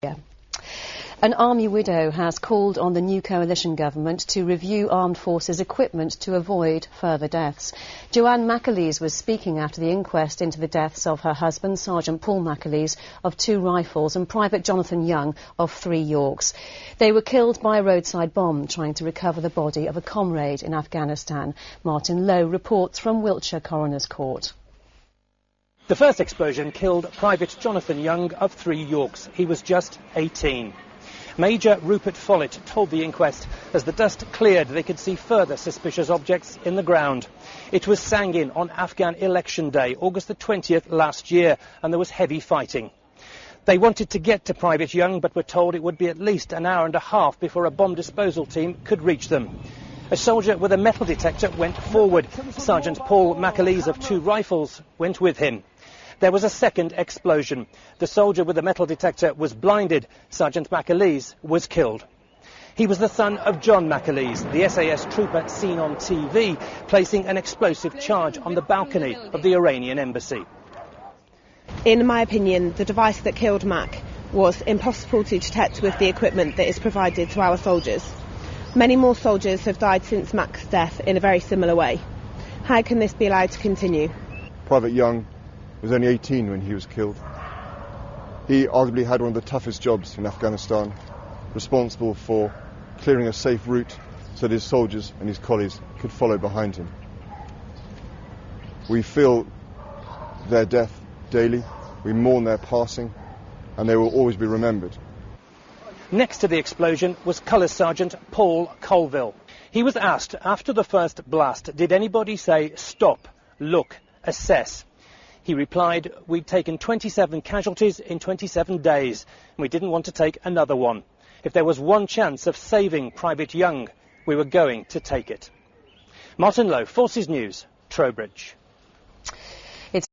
Yeah. An army widow has called on the new coalition government to review armed forces equipment to avoid further deaths. Joanne McAleese was speaking after the inquest into the deaths of her husband, Sergeant Paul McAleese, of 2 rifles, and Private Jonathan Young of 3 Yorks. They were killed by a roadside bomb trying to recover the body of a comrade in Afghanistan. Martin Lowe reports from Wiltshire Coroner's Court. The first explosion killed Private Jonathan Young of 3 Yorks. He was just 18. Major Rupert Follett told the inquest as the dust cleared they could see further suspicious objects in the ground. It was Sangin on Afghan election day, August the 20th last year, and there was heavy fighting. They wanted to get to Private Young but were told it would be at least an hour and a half before a bomb disposal team could reach them. A soldier with a metal detector went forward. Sergeant Paul McAleese of 2 rifles went with him. There was a second explosion. The soldier with the metal detector was blinded. Sergeant McAleese was killed. He was the son of John McAleese, the SAS trooper seen on TV, placing an explosive charge on the balcony of the Iranian embassy. In my opinion, the device that killed Mac was impossible to detect with the equipment that is provided to our soldiers. Many more soldiers have died since Mac's death in a very similar way. How can this be allowed to continue? Private Young was only 18 when he was killed. He arguably had one of the toughest jobs in Afghanistan, responsible for clearing a safe route so that his soldiers and his colleagues could follow behind him. We feel their death daily, we mourn their passing, and they will always be remembered. Next to the explosion was Colour Sergeant Paul Colville. He was asked after the first blast, did anybody say stop, look, assess? He replied, we'd taken 27 casualties in 27 days, and we didn't want to take another one. If there was one chance of saving Private Young, we were going to take it. Martin Lowe, Forces News, Trowbridge.